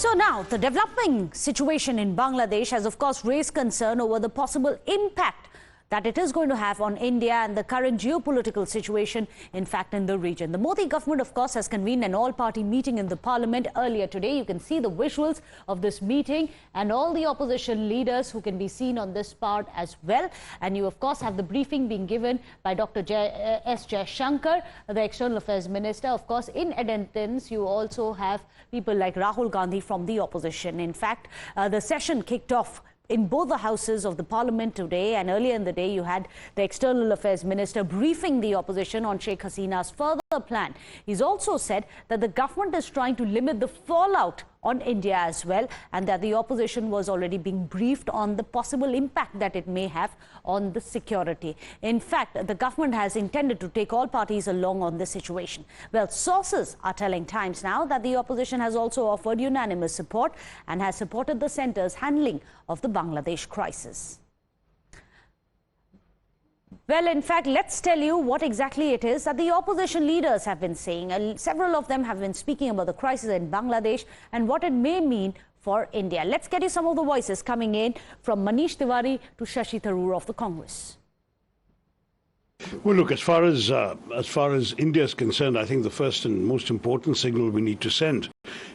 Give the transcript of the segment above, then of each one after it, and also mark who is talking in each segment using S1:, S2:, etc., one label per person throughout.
S1: So now, the developing situation in Bangladesh has of course raised concern over the possible impact that it is going to have on India and the current geopolitical situation, in fact, in the region. The Modi government, of course, has convened an all-party meeting in the parliament earlier today. You can see the visuals of this meeting and all the opposition leaders who can be seen on this part as well. And you, of course, have the briefing being given by Dr. S. Jaishankar, the External Affairs Minister. Of course, in attendance, you also have people like Rahul Gandhi from the opposition. In fact, the session kicked off in both the houses of the parliament today, and earlier in the day you had the External Affairs Minister briefing the opposition on Sheikh Hasina's further plan. He's also said that the government is trying to limit the fallout on India as well, and that the opposition was already being briefed on the possible impact that it may have on the security. In fact, the government has intended to take all parties along on this situation. Well, sources are telling Times Now that the opposition has also offered unanimous support and has supported the centre's handling of the Bangladesh crisis. Well, in fact, let's tell you what exactly it is that the opposition leaders have been saying. Several of them have been speaking about the crisis in Bangladesh and what it may mean for India. Let's get you some of the voices coming in, from Manish Tiwari to Shashi Tharoor of the Congress.
S2: Well, look, as far as India is concerned, I think the first and most important signal we need to send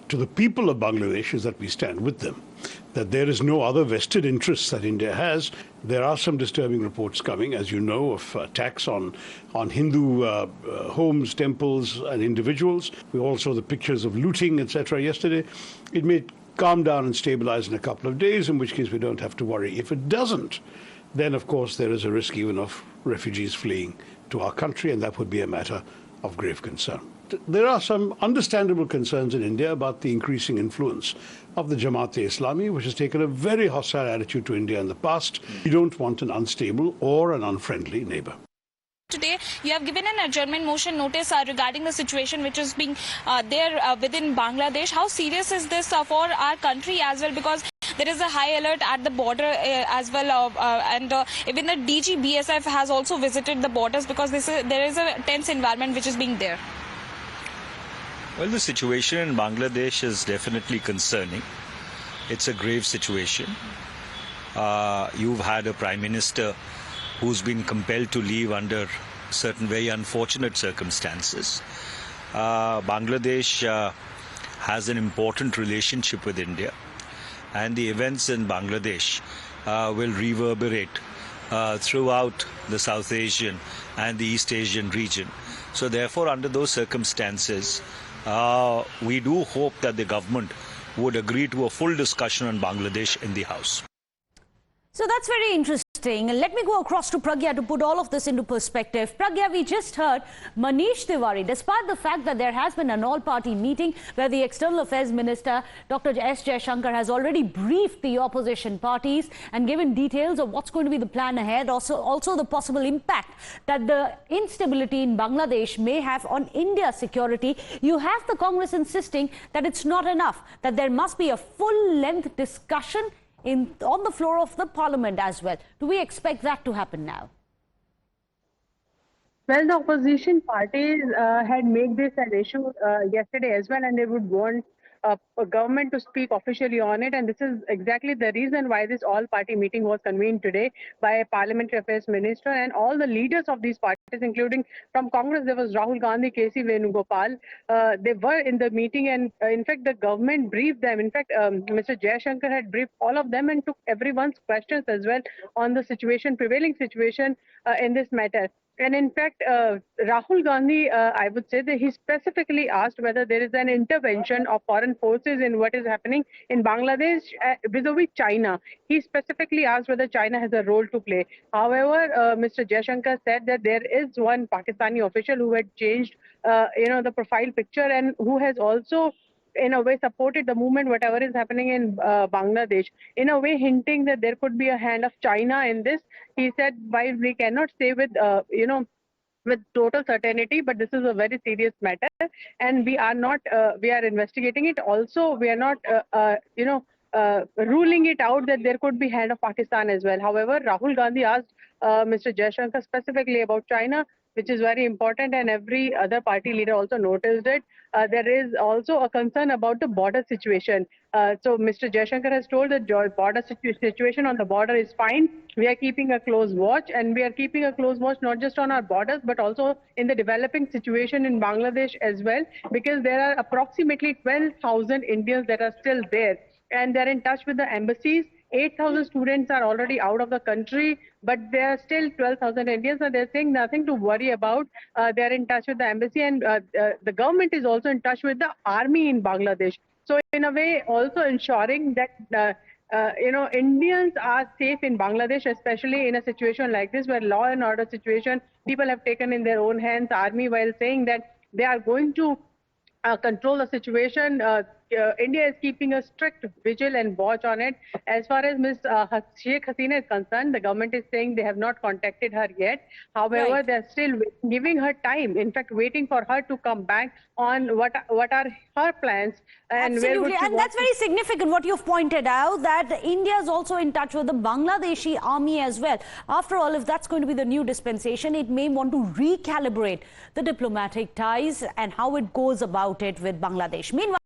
S2: to the people of Bangladesh is that we stand with them, that there is no other vested interests that India has. There are some disturbing reports coming, as you know, of attacks on Hindu homes, temples and individuals. We all saw the pictures of looting, etc. yesterday. It may calm down and stabilize in a couple of days, in which case we don't have to worry. If it doesn't, then of course there is a risk even of refugees fleeing to our country, and that would be a matter of grave concern. There are some understandable concerns in India about the increasing influence of the Jamaat-e-Islami, which has taken a very hostile attitude to India in the past. We don't want an unstable or an unfriendly neighbor.
S3: Today, you have given an adjournment motion notice regarding the situation which is being there within Bangladesh. How serious is this for our country as well? Because there is a high alert at the border as well, and even the DG BSF has also visited the borders because there is a tense environment which is being there.
S4: Well, the situation in Bangladesh is definitely concerning. It's a grave situation. You've had a Prime Minister who's been compelled to leave under certain very unfortunate circumstances. Bangladesh has an important relationship with India, and the events in Bangladesh will reverberate throughout the South Asian and the East Asian region. So therefore, under those circumstances, we do hope that the government would agree to a full discussion on Bangladesh in the House.
S1: So that's very interesting. Let me go across to Pragya to put all of this into perspective. Pragya, we just heard Manish Tiwari, despite the fact that there has been an all-party meeting where the External Affairs Minister, Dr. S. Jaishankar, has already briefed the opposition parties and given details of what's going to be the plan ahead, also the possible impact that the instability in Bangladesh may have on India's security. You have the Congress insisting that it's not enough, that there must be a full-length discussion on the floor of the parliament as well. Do we expect that to happen now?
S5: Well, the opposition parties had made this an issue yesterday as well, and they would want a government to speak officially on it. And this is exactly the reason why this all-party meeting was convened today by a Parliamentary Affairs Minister and all the leaders of these parties, including from Congress. There was Rahul Gandhi, K.C. Venugopal. They were in the meeting, and in fact, the government briefed them. In fact, Mr. Jaishankar had briefed all of them and took everyone's questions as well on the prevailing situation in this matter. And in fact, Rahul Gandhi, I would say that he specifically asked whether there is an intervention of foreign forces in what is happening in Bangladesh vis-a-vis China. He specifically asked whether China has a role to play. However, Mr. Jaishankar said that there is one Pakistani official who had changed, the profile picture, and who has also in a way supported the movement, whatever is happening in Bangladesh, in a way hinting that there could be a hand of China in this. He said, while we cannot say with total certainty, but this is a very serious matter, and we are investigating it. Also, we are not, ruling it out that there could be hand of Pakistan as well. However, Rahul Gandhi asked Mr. Jaishankar specifically about China. which is very important, and every other party leader also noticed it. There is also a concern about the border situation. So Mr. Jaishankar has told that border situation on the border is fine. We are keeping a close watch, and we are keeping a close watch not just on our borders, but also in the developing situation in Bangladesh as well, because there are approximately 12,000 Indians that are still there, and they're in touch with the embassies. 8,000 students are already out of the country, but there are still 12,000 Indians, and they're saying nothing to worry about. They're in touch with the embassy, and the government is also in touch with the army in Bangladesh. So in a way, also ensuring that Indians are safe in Bangladesh, especially in a situation like this, where law and order situation, people have taken in their own hands, army, while saying that they are going to control the situation. India is keeping a strict vigil and watch on it. As far as Ms. Sheikh Hasina is concerned, the government is saying they have not contacted her yet. However,
S1: Right.
S5: they're still giving her time. In fact, waiting for her to come back on what are her plans and where would
S1: Absolutely,
S5: she
S1: and
S5: want
S1: that's very significant what you've pointed out, that India is also in touch with the Bangladeshi army as well. After all, if that's going to be the new dispensation, it may want to recalibrate the diplomatic ties and how it goes about it with Bangladesh. Meanwhile,